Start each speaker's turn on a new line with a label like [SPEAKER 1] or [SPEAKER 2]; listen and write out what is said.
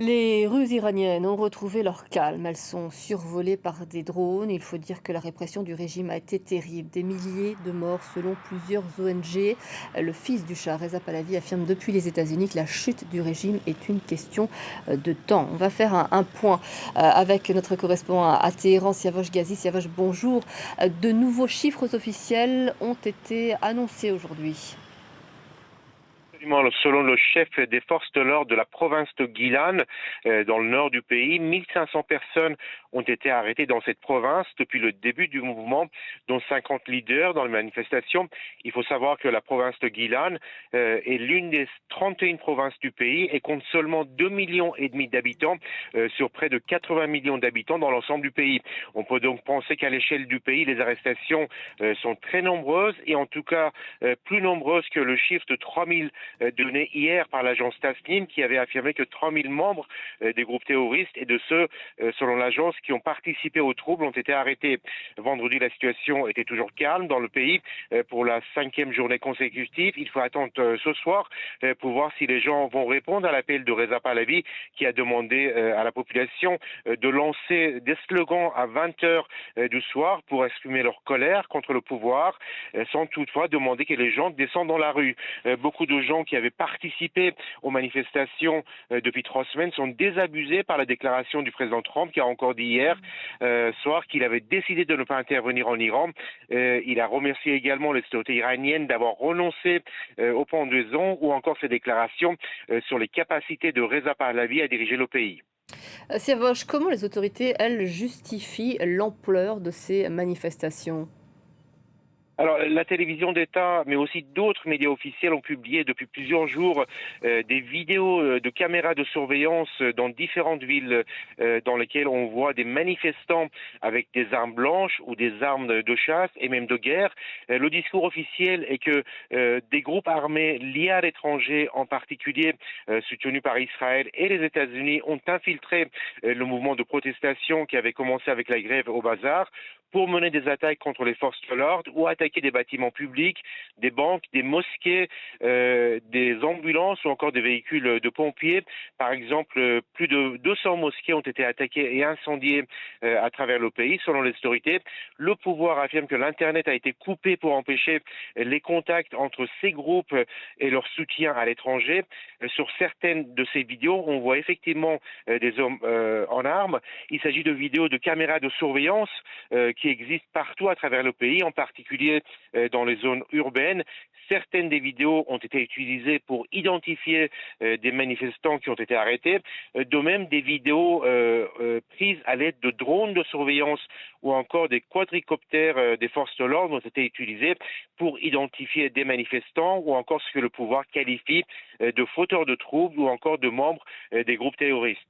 [SPEAKER 1] Les rues iraniennes ont retrouvé leur calme. Elles sont survolées par des drones. Il faut dire que la répression du régime a été terrible. Des milliers de morts selon plusieurs ONG. Le fils du Shah, Reza Pahlavi, affirme depuis les États-Unis que la chute du régime est une question de temps. On va faire un point avec notre correspondant à Téhéran, Siavosh Ghazi. Siavosh, bonjour. De nouveaux chiffres officiels ont été annoncés aujourd'hui.
[SPEAKER 2] Absolument. Selon le chef des forces de l'ordre de la province de Guilan, dans le nord du pays, 1500 personnes ont été arrêtées dans cette province depuis le début du mouvement, dont 50 leaders dans les manifestations. Il faut savoir que la province de Guilan est l'une des 31 provinces du pays et compte seulement 2,5 millions d'habitants sur près de 80 millions d'habitants dans l'ensemble du pays. On peut donc penser qu'à l'échelle du pays, les arrestations sont très nombreuses et en tout cas plus nombreuses que le chiffre de 3000 donné hier par l'agence Tasnim qui avait affirmé que 3000 membres des groupes terroristes et de ceux, selon l'agence, qui ont participé aux troubles ont été arrêtés. Vendredi, la situation était toujours calme dans le pays pour la 5e journée consécutive. Il faut attendre ce soir pour voir si les gens vont répondre à l'appel de Reza Pahlavi qui a demandé à la population de lancer des slogans à 20h du soir pour exprimer leur colère contre le pouvoir sans toutefois demander que les gens descendent dans la rue. Beaucoup de gens qui avaient participé aux manifestations depuis 3 semaines sont désabusés par la déclaration du président Trump qui a encore dit hier soir qu'il avait décidé de ne pas intervenir en Iran. Il a remercié également les autorités iraniennes d'avoir renoncé aux pendaisons ou encore ses déclarations sur les capacités de Reza Pahlavi à diriger le pays.
[SPEAKER 1] Siavosh, comment les autorités, elles, justifient l'ampleur de ces manifestations?
[SPEAKER 2] Alors, la télévision d'État, mais aussi d'autres médias officiels ont publié depuis plusieurs jours des vidéos de caméras de surveillance dans différentes villes dans lesquelles on voit des manifestants avec des armes blanches ou des armes de chasse et même de guerre. Le discours officiel est que des groupes armés liés à l'étranger, en particulier soutenus par Israël et les États-Unis, ont infiltré le mouvement de protestation qui avait commencé avec la grève au bazar pour mener des attaques contre les forces de l'ordre ou attaquer des bâtiments publics, des banques, des mosquées, des ambulances ou encore des véhicules de pompiers. Par exemple, plus de 200 mosquées ont été attaquées et incendiées à travers le pays, selon les autorités. Le pouvoir affirme que l'Internet a été coupé pour empêcher les contacts entre ces groupes et leur soutien à l'étranger. Sur certaines de ces vidéos, on voit effectivement des hommes en armes. Il s'agit de vidéos de caméras de surveillance qui existent partout à travers le pays, en particulier dans les zones urbaines. Certaines des vidéos ont été utilisées pour identifier des manifestants qui ont été arrêtés. De même, des vidéos prises à l'aide de drones de surveillance ou encore des quadricoptères des forces de l'ordre ont été utilisés pour identifier des manifestants ou encore ce que le pouvoir qualifie de fauteurs de troubles ou encore de membres des groupes terroristes.